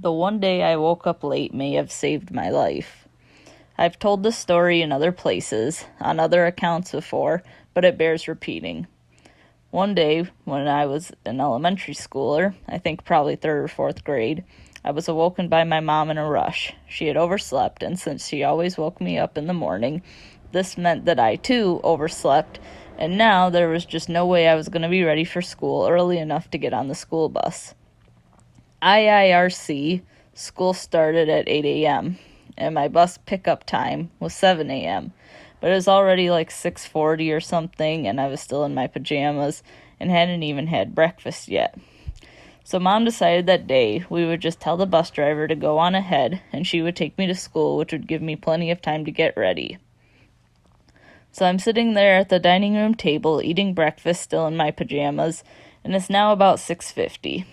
The one day I woke up late may have saved my life. I've told this story in other places, on other accounts before, but it bears repeating. One day, when I was an elementary schooler, I think probably 3rd or 4th grade, I was awoken by my mom in a rush. She had overslept, and since she always woke me up in the morning, this meant that I too overslept, and now there was just no way I was going to be ready for school early enough to get on the school bus. IIRC, school started at 8 a.m., and my bus pickup time was 7 a.m., but it was already like 6:40 or something, and I was still in my pajamas and hadn't even had breakfast yet. So Mom decided that day we would just tell the bus driver to go on ahead, and she would take me to school, which would give me plenty of time to get ready. So I'm sitting there at the dining room table eating breakfast still in my pajamas, and it's now about 6:50.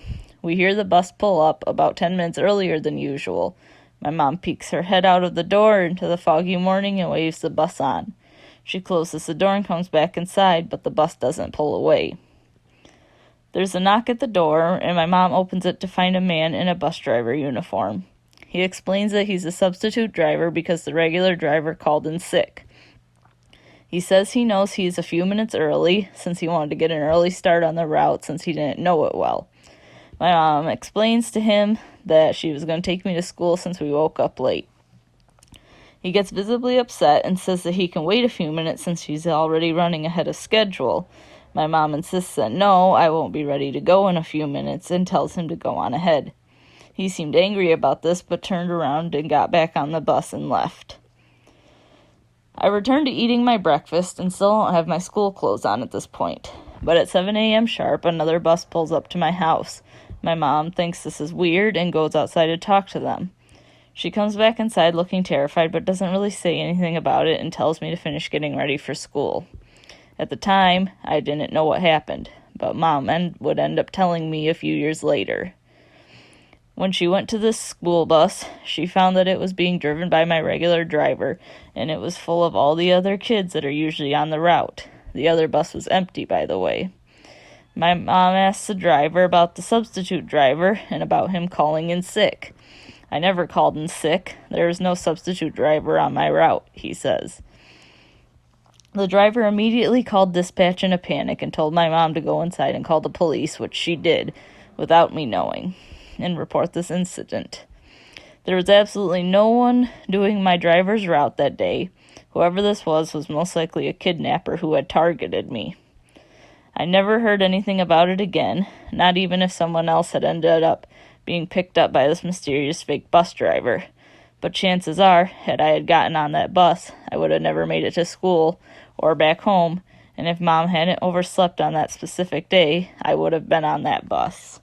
We hear the bus pull up about 10 minutes earlier than usual. My mom peeks her head out of the door into the foggy morning and waves the bus on. She closes the door and comes back inside, but the bus doesn't pull away. There's a knock at the door, and my mom opens it to find a man in a bus driver uniform. He explains that he's a substitute driver because the regular driver called in sick. He says he knows he's a few minutes early, since he wanted to get an early start on the route since he didn't know it well. My mom explains to him that she was going to take me to school since we woke up late. He gets visibly upset and says that he can wait a few minutes since she's already running ahead of schedule. My mom insists that no, I won't be ready to go in a few minutes, and tells him to go on ahead. He seemed angry about this, but turned around and got back on the bus and left. I returned to eating my breakfast and still don't have my school clothes on at this point. But at 7 a.m. sharp, another bus pulls up to my house. My mom thinks this is weird and goes outside to talk to them. She comes back inside looking terrified, but doesn't really say anything about it and tells me to finish getting ready for school. At the time, I didn't know what happened, but Mom would end up telling me a few years later. When she went to this school bus, she found that it was being driven by my regular driver, and it was full of all the other kids that are usually on the route. The other bus was empty, by the way. My mom asked the driver about the substitute driver and about him calling in sick. I never called in sick. There was no substitute driver on my route, he says. The driver immediately called dispatch in a panic and told my mom to go inside and call the police, which she did, without me knowing, and report this incident. There was absolutely no one doing my driver's route that day. Whoever this was most likely a kidnapper who had targeted me. I never heard anything about it again, not even if someone else had ended up being picked up by this mysterious fake bus driver. But chances are, had I had gotten on that bus, I would have never made it to school or back home, and if Mom hadn't overslept on that specific day, I would have been on that bus.